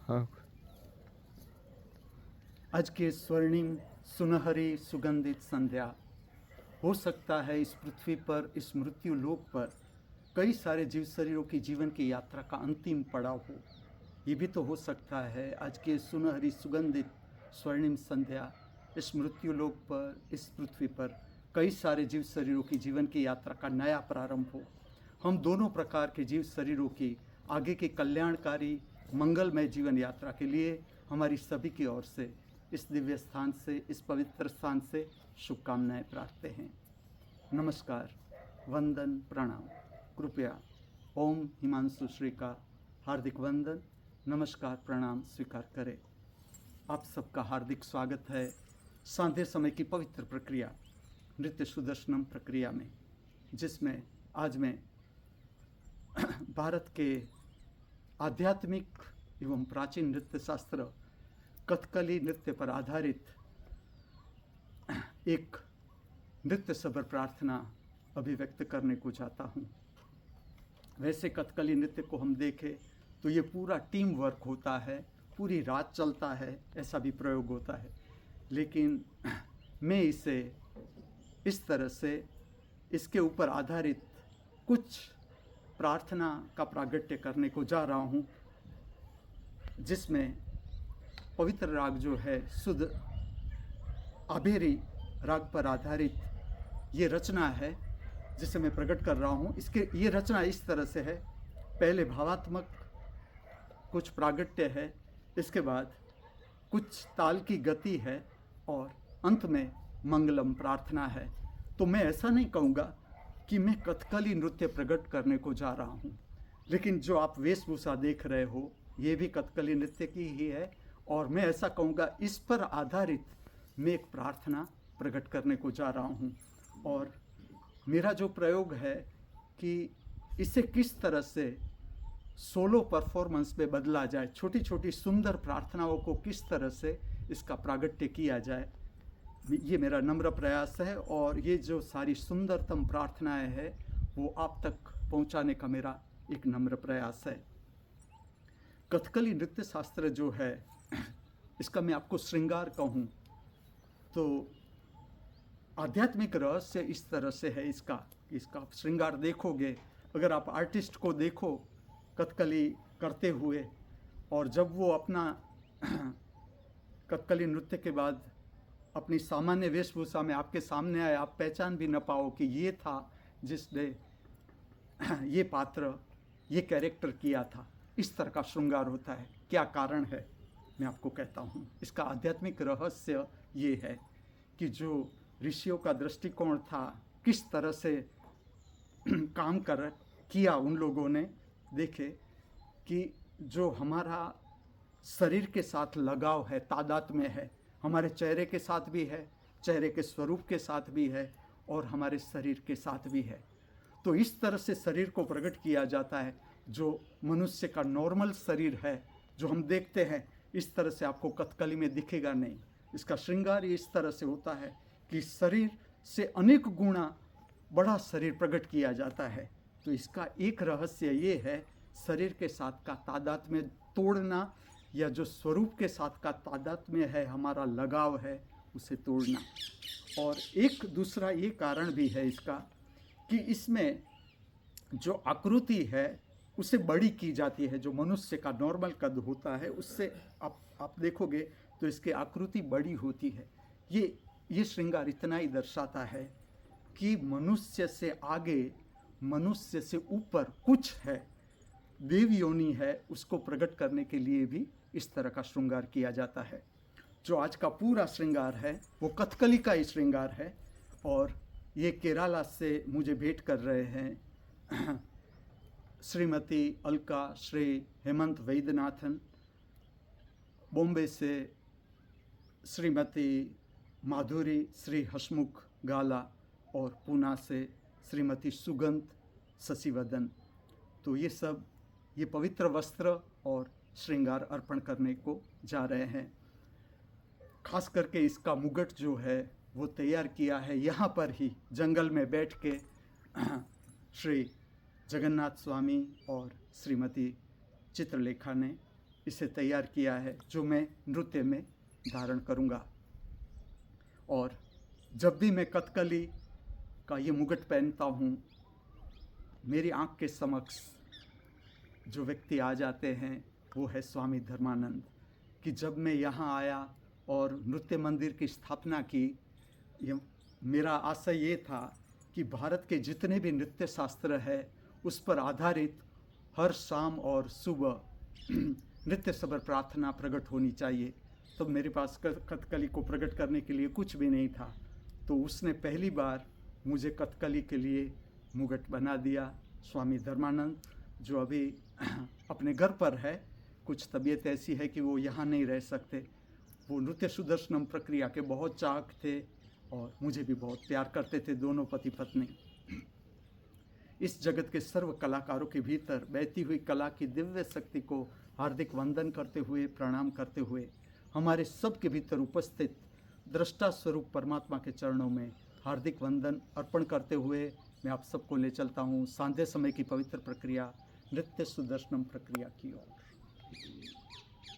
हाँ। आज के स्वर्णिम सुनहरी सुगंधित संध्या, हो सकता है इस पृथ्वी पर, इस मृत्यु लोक पर कई सारे जीव शरीरों की जीवन की यात्रा का अंतिम पड़ाव हो। ये भी तो हो सकता है आज के सुनहरी सुगंधित स्वर्णिम संध्या इस मृत्यु लोक पर, इस पृथ्वी पर कई सारे जीव शरीरों की जीवन की यात्रा का नया प्रारंभ हो। हम दोनों प्रकार के जीव शरीरों की आगे के कल्याणकारी मंगलमय जीवन यात्रा के लिए हमारी सभी की ओर से इस दिव्य स्थान से, इस पवित्र स्थान से शुभकामनाएं प्रार्थते हैं। नमस्कार, वंदन, प्रणाम। कृपया ओम हिमांशु श्री का हार्दिक वंदन, नमस्कार, प्रणाम स्वीकार करें। आप सबका हार्दिक स्वागत है सांध्य समय की पवित्र प्रक्रिया नृत्य सुदर्शनम प्रक्रिया में, जिसमें आज मैं भारत के आध्यात्मिक एवं प्राचीन नृत्य शास्त्र कथकली नृत्य पर आधारित एक नृत्य सबर प्रार्थना अभिव्यक्त करने को चाहता हूँ। वैसे कथकली नृत्य को हम देखें तो ये पूरा टीम वर्क होता है, पूरी रात चलता है, ऐसा भी प्रयोग होता है। लेकिन मैं इसे इस तरह से इसके ऊपर आधारित कुछ प्रार्थना का प्रागट्य करने को जा रहा हूँ, जिसमें पवित्र राग जो है शुद्ध आभेरी राग पर आधारित ये रचना है जिसे मैं प्रकट कर रहा हूँ। ये रचना इस तरह से है, पहले भावात्मक कुछ प्रागट्य है, इसके बाद कुछ ताल की गति है और अंत में मंगलम प्रार्थना है। तो मैं ऐसा नहीं कहूँगा कि मैं कथकली नृत्य प्रकट करने को जा रहा हूँ, लेकिन जो आप वेशभूषा देख रहे हो ये भी कथकली नृत्य की ही है, और मैं ऐसा कहूँगा इस पर आधारित मैं एक प्रार्थना प्रकट करने को जा रहा हूँ। और मेरा जो प्रयोग है कि इसे किस तरह से सोलो परफॉर्मेंस में बदला जाए, छोटी छोटी सुंदर प्रार्थनाओं को किस तरह से इसका प्रागट्य किया जाए, ये मेरा नम्र प्रयास है। और ये जो सारी सुंदरतम प्रार्थनाएं हैं वो आप तक पहुंचाने का मेरा एक नम्र प्रयास है। कथकली नृत्य शास्त्र जो है इसका मैं आपको श्रृंगार कहूँ तो आध्यात्मिक रहस्य इस तरह से है। इसका श्रृंगार देखोगे, अगर आप आर्टिस्ट को देखो कथकली करते हुए, और जब वो अपना कथकली नृत्य के बाद अपनी सामान्य वेशभूषा में आपके सामने आए, आप पहचान भी न पाओ कि ये था जिसने ये पात्र, ये कैरेक्टर किया था। इस तरह का श्रृंगार होता है। क्या कारण है मैं आपको कहता हूँ। इसका आध्यात्मिक रहस्य ये है कि जो ऋषियों का दृष्टिकोण था, किस तरह से काम किया उन लोगों ने, देखे कि जो हमारा शरीर के साथ लगाव है, तादाद में है, हमारे चेहरे के साथ भी है, चेहरे के स्वरूप के साथ भी है, और हमारे शरीर के साथ भी है। तो इस तरह से शरीर को प्रकट किया जाता है। जो मनुष्य का नॉर्मल शरीर है जो हम देखते हैं, इस तरह से आपको कथकली में दिखेगा नहीं। इसका श्रृंगार इस तरह से होता है कि शरीर से अनेक गुना बड़ा शरीर प्रकट किया जाता है। तो इसका एक रहस्य ये है, शरीर के साथ का तादात्म्य तोड़ना, या जो स्वरूप के साथ का तादात्म्य है, हमारा लगाव है, उसे तोड़ना। और एक दूसरा ये कारण भी है इसका कि इसमें जो आकृति है उसे बड़ी की जाती है। जो मनुष्य का नॉर्मल कद होता है उससे आप देखोगे तो इसकी आकृति बड़ी होती है। ये श्रृंगार इतना ही दर्शाता है कि मनुष्य से आगे, मनुष्य से ऊपर कुछ है, देव योनि है, उसको प्रकट करने के लिए भी इस तरह का श्रृंगार किया जाता है। जो आज का पूरा श्रृंगार है वो कथकली का ही श्रृंगार है। और ये केरला से मुझे भेंट कर रहे हैं श्रीमती अलका श्री हेमंत वैद्यनाथन, बॉम्बे से श्रीमती माधुरी श्री हसमुख गाला, और पूना से श्रीमती सुगंध शशिवदन। तो ये सब ये पवित्र वस्त्र और श्रृंगार अर्पण करने को जा रहे हैं। खास करके इसका मुगट जो है वो तैयार किया है यहाँ पर ही जंगल में बैठ के श्री जगन्नाथ स्वामी और श्रीमती चित्रलेखा ने। इसे तैयार किया है, जो मैं नृत्य में धारण करूँगा। और जब भी मैं कथकली का ये मुकुट पहनता हूँ, मेरी आँख के समक्ष जो व्यक्ति आ जाते हैं वो है स्वामी धर्मानंद। कि जब मैं यहाँ आया और नृत्य मंदिर की स्थापना की, मेरा आशय ये था कि भारत के जितने भी नृत्य शास्त्र है उस पर आधारित हर शाम और सुबह नृत्य सबर प्रार्थना प्रकट होनी चाहिए। तो मेरे पास कथकली को प्रकट करने के लिए कुछ भी नहीं था, तो उसने पहली बार मुझे कथकली के लिए मुकुट बना दिया। स्वामी धर्मानंद जो अभी अपने घर पर है, कुछ तबीयत ऐसी है कि वो यहाँ नहीं रह सकते। वो नृत्य सुदर्शनम प्रक्रिया के बहुत चाहक थे और मुझे भी बहुत प्यार करते थे, दोनों पति पत्नी। इस जगत के सर्व कलाकारों के भीतर बहती हुई कला की दिव्य शक्ति को हार्दिक वंदन करते हुए, प्रणाम करते हुए, हमारे सब के भीतर उपस्थित दृष्टा स्वरूप परमात्मा के चरणों में हार्दिक वंदन अर्पण करते हुए मैं आप सबको ले चलता हूँ सांध्य समय की पवित्र प्रक्रिया नृत्य सुदर्शनम प्रक्रिया की ओर।